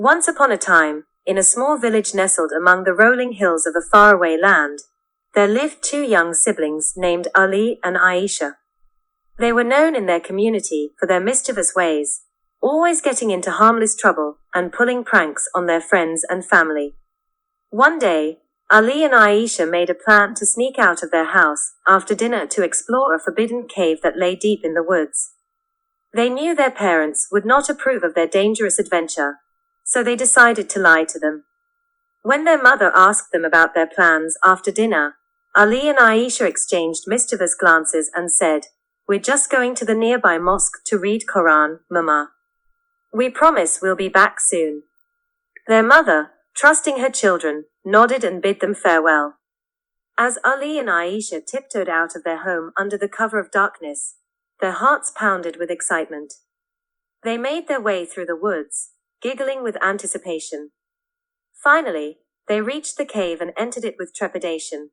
Once upon a time, in a small village nestled among the rolling hills of a faraway land, there lived two young siblings named Ali and Aisha. They were known in their community for their mischievous ways, always getting into harmless trouble and pulling pranks on their friends and family. One day, Ali and Aisha made a plan to sneak out of their house after dinner to explore a forbidden cave that lay deep in the woods. They knew their parents would not approve of their dangerous adventure, so they decided to lie to them. When their mother asked them about their plans after dinner, Ali and Aisha exchanged mischievous glances and said, "We're just going to the nearby mosque to read Quran, Mama. We promise we'll be back soon." Their mother, trusting her children, nodded and bid them farewell. As Ali and Aisha tiptoed out of their home under the cover of darkness, their hearts pounded with excitement. They made their way through the woods, giggling with anticipation. Finally, they reached the cave and entered it with trepidation.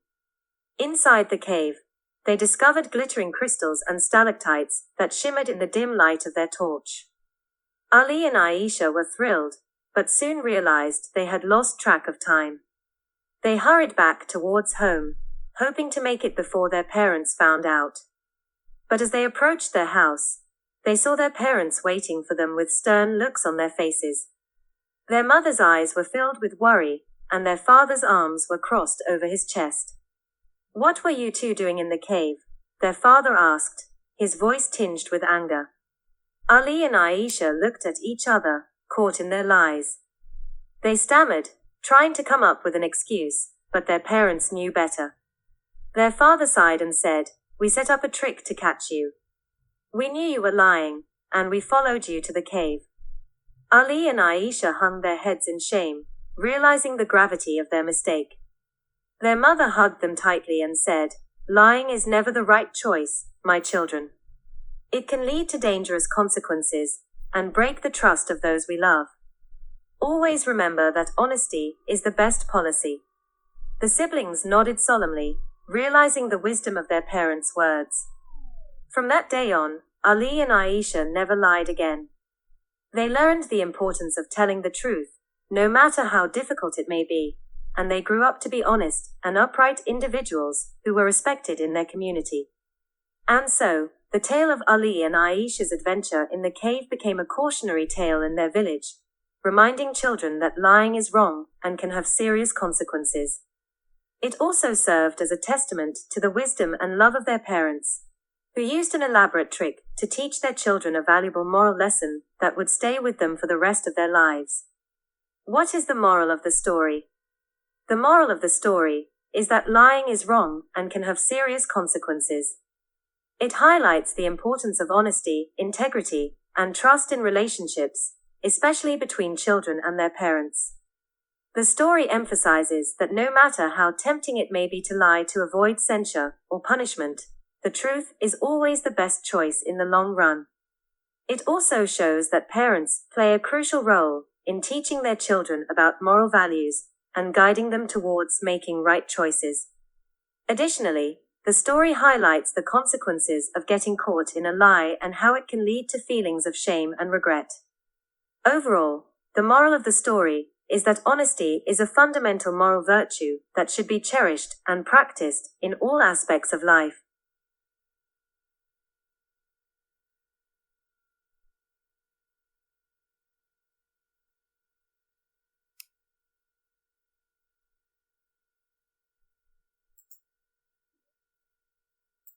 Inside the cave, they discovered glittering crystals and stalactites that shimmered in the dim light of their torch. Ali and Aisha were thrilled, but soon realized they had lost track of time. They hurried back towards home, hoping to make it before their parents found out. But as they approached their house, they saw their parents waiting for them with stern looks on their faces. Their mother's eyes were filled with worry, and their father's arms were crossed over his chest. "What were you two doing in the cave?" their father asked, his voice tinged with anger. Ali and Aisha looked at each other, caught in their lies. They stammered, trying to come up with an excuse, but their parents knew better. Their father sighed and said, "We set up a trick to catch you. We knew you were lying, and we followed you to the cave." Ali and Aisha hung their heads in shame, realizing the gravity of their mistake. Their mother hugged them tightly and said, "Lying is never the right choice, my children. It can lead to dangerous consequences and break the trust of those we love. Always remember that honesty is the best policy." The siblings nodded solemnly, realizing the wisdom of their parents' words. From that day on, Ali and Aisha never lied again. They learned the importance of telling the truth, no matter how difficult it may be, and they grew up to be honest and upright individuals who were respected in their community. And so, the tale of Ali and Aisha's adventure in the cave became a cautionary tale in their village, reminding children that lying is wrong and can have serious consequences. It also served as a testament to the wisdom and love of their parents, who used an elaborate trick to teach their children a valuable moral lesson that would stay with them for the rest of their lives. What is the moral of the story? The moral of the story is that lying is wrong and can have serious consequences. It highlights the importance of honesty, integrity, and trust in relationships, especially between children and their parents. The story emphasizes that no matter how tempting it may be to lie to avoid censure or punishment, the truth is always the best choice in the long run. It also shows that parents play a crucial role in teaching their children about moral values and guiding them towards making right choices. Additionally, the story highlights the consequences of getting caught in a lie and how it can lead to feelings of shame and regret. Overall, the moral of the story is that honesty is a fundamental moral virtue that should be cherished and practiced in all aspects of life.